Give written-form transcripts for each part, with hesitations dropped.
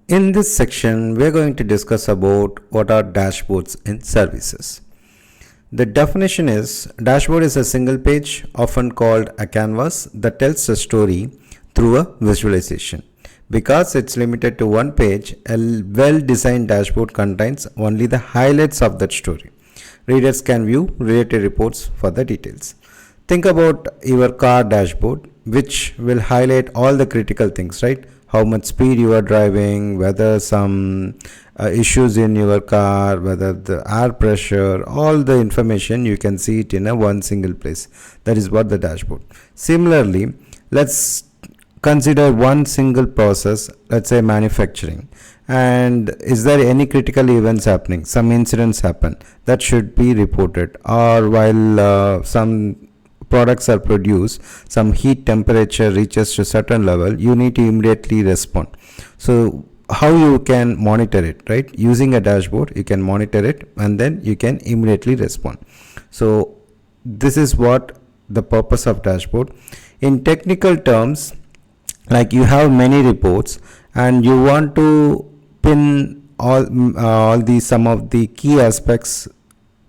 In this section, we're going to discuss about what are dashboards in services. The definition is dashboard is a single page, often called a canvas, that tells a story through a visualization. Because it's limited to one page, a well-designed dashboard contains only the highlights of that story. Readers can view related reports for the details. Think about your car dashboard, which will highlight all the critical things, right? How much speed you are driving, whether some issues in your car, whether the air pressure, all the information you can see it in a one single place. That is what the dashboard. Similarly, let's consider one single process, let's say manufacturing, and is there any critical events happening, some incidents happen that should be reported, or while some products are produced, some heat temperature reaches to certain level, you need to immediately respond. So how you can monitor it, right? Using a dashboard you can monitor it and then you can immediately respond. So this is what the purpose of dashboard. In technical terms, like you have many reports and you want to pin all the some of the key aspects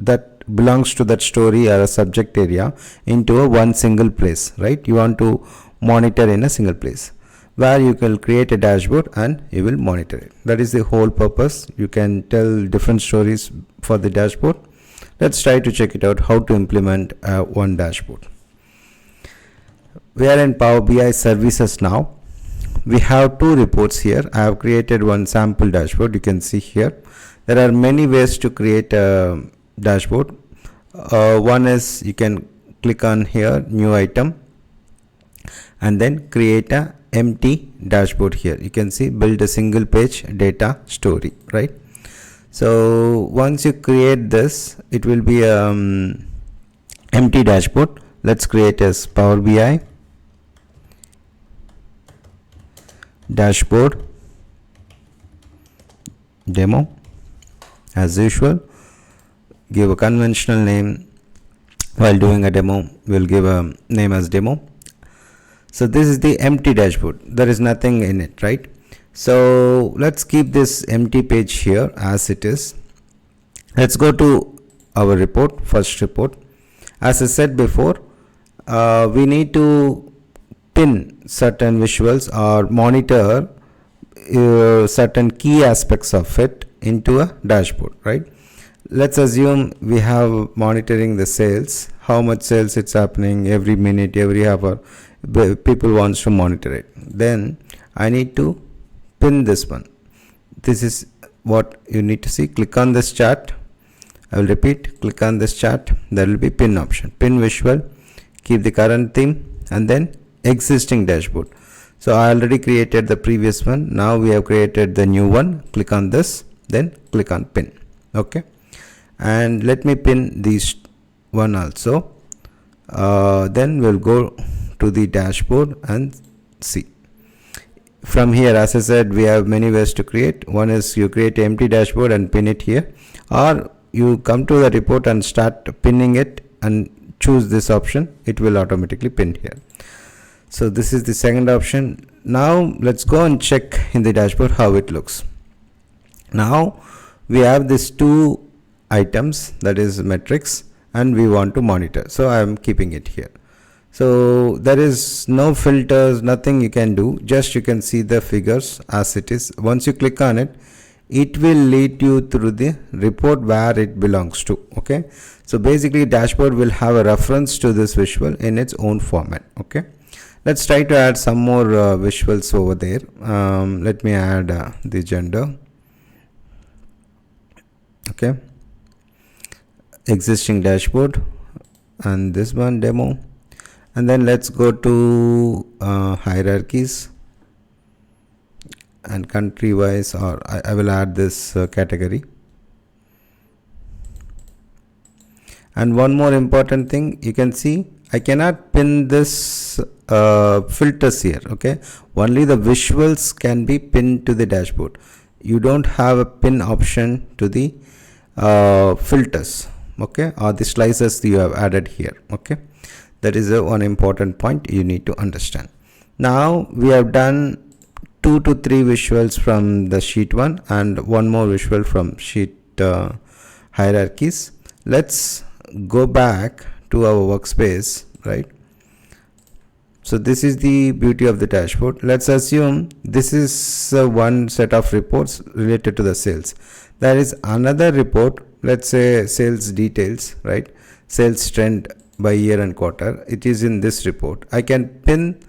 that belongs to that story or a subject area into a one single place, right? You want to monitor in a single place where you can create a dashboard and you will monitor it. That is the whole purpose. You can tell different stories for the dashboard. Let's try to check it out how to implement one dashboard. We are in Power BI services now. We have two reports here. I have created one sample dashboard. You can see here there are many ways to create a dashboard. One is you can click on here new item and then create a empty dashboard. Here you can see build a single page data story, right? So once you create this, it will be empty dashboard. Let's create as Power BI dashboard demo. As usual, give a conventional name. While doing a demo, we'll give a name as demo. So this is the empty dashboard. There is nothing in it, right? So let's keep this empty page here as it is. Let's go to our report, first report. As I said before, we need to pin certain visuals or monitor certain key aspects of it into a dashboard, right? Let's assume we have monitoring the sales, how much sales it's happening every minute, every hour. People wants to monitor it. Then I need to pin this one. This is what you need to see. Click on this chart. I will repeat, click on this chart. There will be pin option, pin visual, keep the current theme and then existing dashboard. So I already created the previous one. Now we have created the new one. Click on this, then click on pin. Okay. And let me pin these one also. Then we'll go to the dashboard and see. From here, as I said, we have many ways to create. One is you create an empty dashboard and pin it here, or you come to the report and start pinning it and choose this option. It will automatically pin here. So this is the second option. Now let's go and check in the dashboard how it looks. Now we have these two items, that is metrics, and we want to monitor. So I am keeping it here. So there is no filters, nothing you can do, just you can see the figures as it is. Once you click on it, it will lead you through the report where it belongs to. Okay, so basically dashboard will have a reference to this visual in its own format. Okay, let's try to add some more visuals over there. Let me add the gender. Okay, existing dashboard and this one demo, and then let's go to hierarchies and country wise, or I will add this category. And one more important thing, you can see I cannot pin this filters here. Okay, only the visuals can be pinned to the dashboard. You don't have a pin option to the filters, okay, or the slices you have added here. Okay, that is one important point you need to understand. Now we have done 2 to 3 visuals from the sheet 1 and one more visual from sheet hierarchies. Let's go back to our workspace, right? So this is the beauty of the dashboard. Let's assume this is one set of reports related to the sales. There is another report, let's say sales details, right? Sales trend by year and quarter. It is in this report. I can pin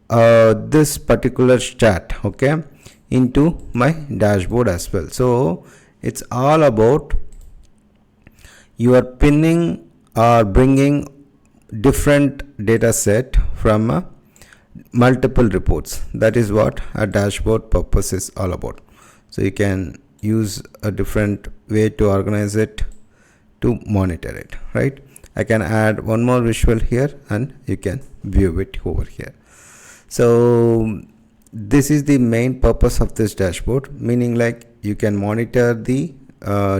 this particular chart, okay, into my dashboard as well. So it's all about you are pinning or bringing different data set from multiple reports. That is what a dashboard purpose is all about. So you can use a different way to organize it to monitor it, right? I can add one more visual here and you can view it over here. So this is the main purpose of this dashboard, meaning like you can monitor the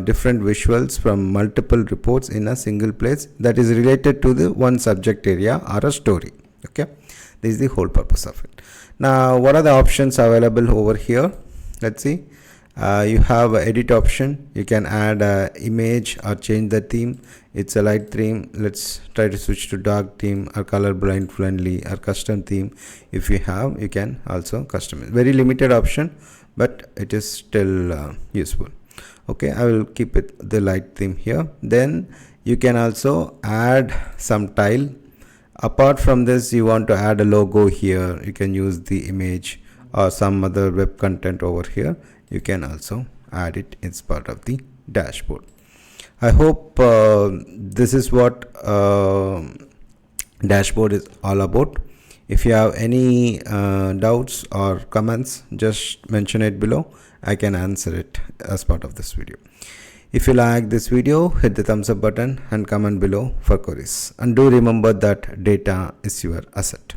different visuals from multiple reports in a single place that is related to the one subject area or a story. Okay, this is the whole purpose of it. Now what are the options available over here? Let's see. You have an edit option. You can add an image or change the theme. It's a light theme. Let's try to switch to dark theme or colorblind friendly or custom theme. If you have, you can also customize. Very limited option, but it is still useful. Okay, I will keep it the light theme here. Then you can also add some tile. Apart from this, you want to add a logo here, you can use the image or some other web content over here. You can also add it as part of the dashboard. I hope this is what dashboard is all about. If you have any doubts or comments, just mention it below. I can answer it as part of this video. If you like this video, hit the thumbs up button and comment below for queries. And do remember that data is your asset.